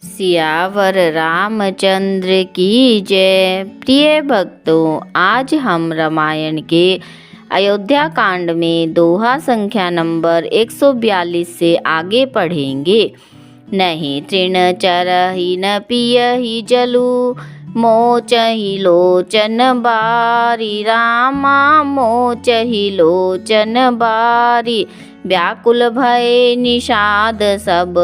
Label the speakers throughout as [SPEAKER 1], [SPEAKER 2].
[SPEAKER 1] सियावर रामचंद्र की जय। प्रिय भक्तों, आज हम रामायण के अयोध्या कांड में दोहा संख्या नंबर 142 से आगे पढ़ेंगे। नहीं तृण चरहि न पियहि जलु, मोचहि लोचन बारी। रामा मोचहि लोचन बारी। व्याकुल भय निषाद सब,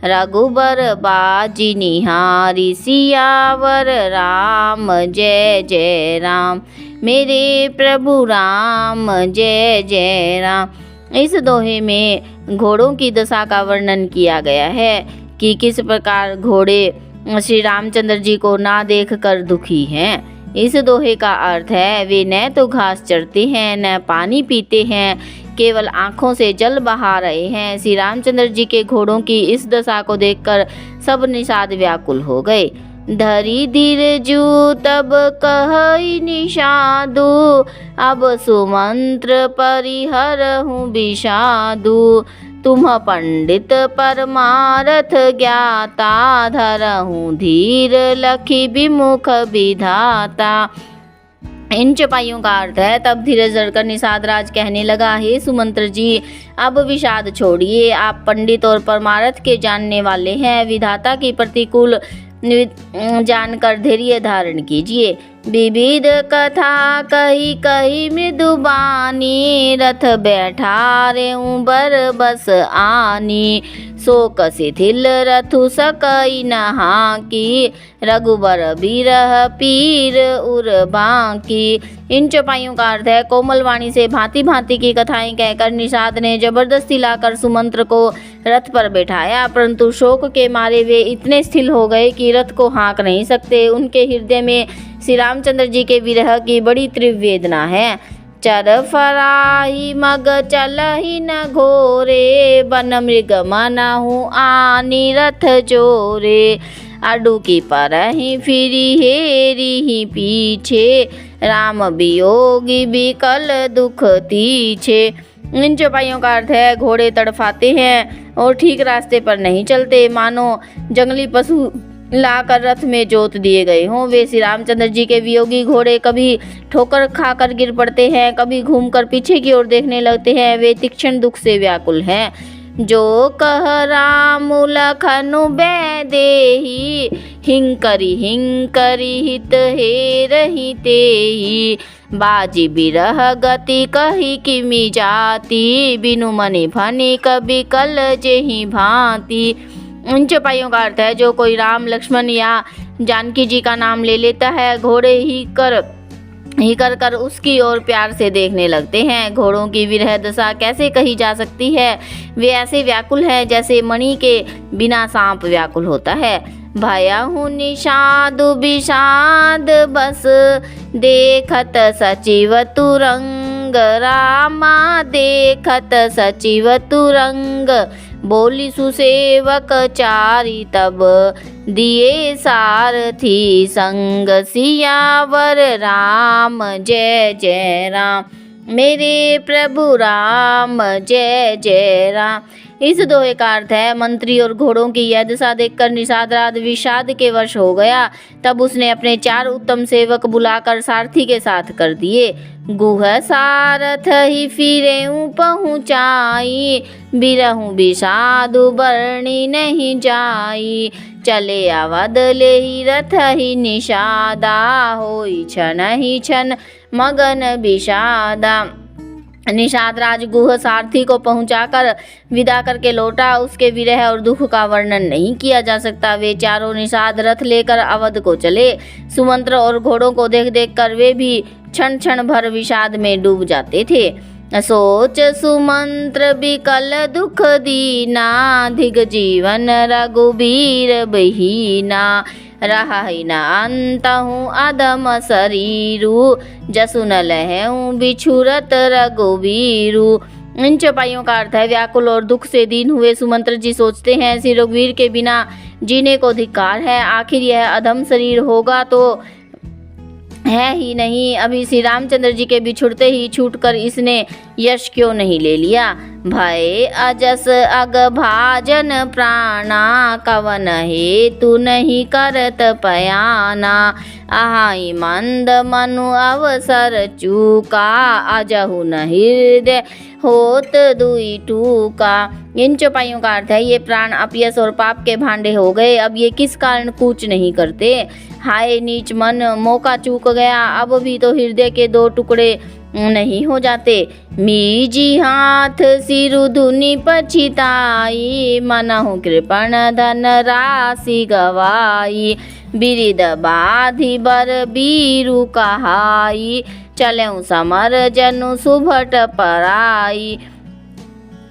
[SPEAKER 1] रघुबर बाजी निहारी। सियावर राम जय जय राम, मेरे प्रभु राम जय जय राम। इस दोहे में घोड़ों की दशा का वर्णन किया गया है कि किस प्रकार घोड़े श्री रामचंद्र जी को ना देख कर दुखी हैं। इस दोहे का अर्थ है वे न तो घास चरते हैं न पानी पीते हैं, केवल आंखों से जल बहा रहे हैं। श्री रामचंद्र जी के घोड़ों की इस दशा को देखकर सब निषाद व्याकुल हो गए। धरी धीर जू तब कहई निषादु, अब सुमंत्र परिहरहु विषादु। तुम पंडित परमारथ ज्ञाता, धरहु धीर लखी विमुख विधाता। इन चौपाइयों का अर्थ है तब धीरज धरकर निषाद राज कहने लगा, हे सुमंत्र जी, अब विषाद छोड़िए। आप पंडित और परमार्थ के जानने वाले हैं, विधाता की प्रतिकूल जानकर धैर्य धारण कीजिए। विविध कथा कही कही मृदुबानी, रथ बैठा रे बर बस आनी। शोक शिथिल रथु सकई नहा की, रघुबर बिरह पीर उर बांकी। इन चौपाइयों का अर्थ है कोमल वाणी से भांति भांति की कथाएं कहकर निषाद ने जबरदस्ती लाकर सुमंत्र को रथ पर बैठाया, परंतु शोक के मारे वे इतने स्थिर हो गए कि रथ को हाँक नहीं सकते। उनके हृदय में श्री रामचंद्र जी के विरह की बड़ी तीव्र वेदना है। चर फराही मग चलहि न घोरे, बन मृग मनहु आनी रथ जोरे। अडू की परहि फिरी हेरी पीछे, राम वियोगी बिकल दुख तीछे। इन चौपाइयों का अर्थ है घोड़े तड़फाते हैं और ठीक रास्ते पर नहीं चलते, मानो जंगली पशु लाकर रथ में जोत दिए गए हों। वे श्री रामचंद्र जी के वियोगी घोड़े कभी ठोकर खाकर गिर पड़ते हैं, कभी घूमकर पीछे की ओर देखने लगते हैं। वे तीक्ष्ण दुख से व्याकुल हैं। जो कह राम लखनु बैदेही, हिंकरी हित हेरहि तेहि। बाजी बिरह गति कही किमि जाति, बिनु मनि फनिक बिकल जेहि भांति। इन चौपाइयों का अर्थ है जो कोई राम लक्ष्मण या जानकी जी का नाम ले लेता है, घोड़े ही कर उसकी ओर प्यार से देखने लगते हैं। घोड़ों की विरह दशा कैसे कही जा सकती है? वे ऐसे व्याकुल हैं जैसे मणि के बिना सांप व्याकुल होता है। भयहु निषाद विषाद बस, देखत सचिव तुरंग। रामा देखत सचिव तुरंग, बोली सुसेवक चारि तब, दिए सारथी संग। सियावर राम जय जय राम, मेरे प्रभु राम जय जय राम। इस दोहे का अर्थ है मंत्री और घोड़ों की यह दशा देखकर निषाद राज विषाद के वश हो गया। तब उसने अपने 4 उत्तम सेवक बुलाकर सारथी के साथ कर दिए। गुह सारथ ही फिरेऊ पहुँचाई, बिरहु विषादु बरणी नहीं जाई। चले अवध ले ही रथ ही निषादा, होई छन ही छन मगन विषादा। निषाद राज गुह सारथी को पहुंचाकर विदा करके लौटा। उसके विरह और दुख का वर्णन नहीं किया जा सकता। वे चारों निषाद रथ लेकर अवध को चले। सुमंत्र और घोड़ों को देख देख कर वे भी क्षण क्षण भर विषाद में डूब जाते थे। सोच सुमंत्र बिकल दुख दीना, धिग जीवन रघुबीर बहीना। रहि न अंतहु अधम शरीरु, जसु न लहऊ बिछुरत रघुबीरु। इन चौपाइयों का अर्थ है व्याकुल और दुख से दीन हुए सुमंत्र जी सोचते हैं श्री रघुवीर के बिना जीने को धिक्कार है। आखिर यह अधम शरीर होगा तो है ही नहीं, अभी श्री रामचंद्र जी के बिछुड़ते ही छूटकर इसने यश क्यों नहीं ले लिया। भय अजस अग भाजन प्राणा, कवन हेतु नहीं करत पयाना। आहाई मंद मनु अवसर चूका, अजहु न हृदय होत दुई टूका। इन चौपाइयों का अर्थ है, ये प्राण अपयस और पाप के भांडे हो गए, अब ये किस कारण कूच नहीं करते। हाय नीच मन, मौका चूक गया, अब भी तो हृदय के दो टुकड़े नहीं हो जाते। मीजी हाथ सिरु धुनि पछिताई, मनहु कृपण धन राशि गवाई। बिरिद बाधि बर बीरु कहाई, चलेऊ समर जनु सुभट पराई।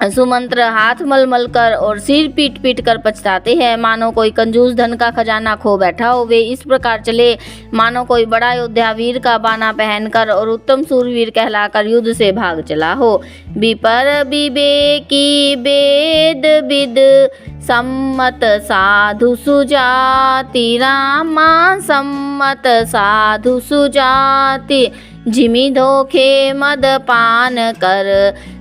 [SPEAKER 1] सुमंत्र हाथ मल कर और सिर पीट पीट कर पछताते हैं, मानो कोई कंजूस धन का खजाना खो बैठा हो। वे इस प्रकार चले मानो कोई बड़ा योद्धा वीर का बाना पहनकर और उत्तम सूरवीर कहलाकर युद्ध से भाग चला हो। विपर विवेकी वेद विद, सम्मत साधु सुजाति, रामा सम्मत साधु सुजाति। जिमि धोखे मद पान कर,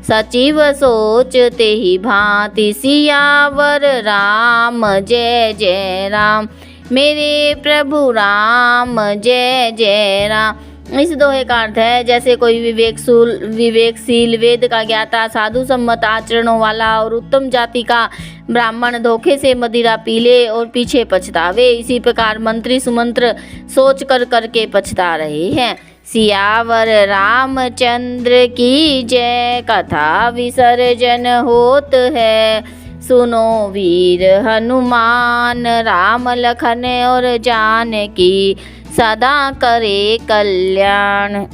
[SPEAKER 1] सचिव सोचते ही भांति। सियावर राम जय जय राम, मेरे प्रभु राम जय जय राम। इस दोहे का अर्थ है, जैसे कोई विवेकशील वेद का ज्ञाता, साधु सम्मत आचरणों वाला और उत्तम जाति का ब्राह्मण धोखे से मदिरा पी ले और पीछे पछतावे, इसी प्रकार मंत्री सुमंत्र सोच कर करके पछता रहे हैं। सियावर रामचंद्र की जय, कथा विसर्जन होत है। सुनो वीर हनुमान, राम लखन और जानकी, सदा करे कल्याण।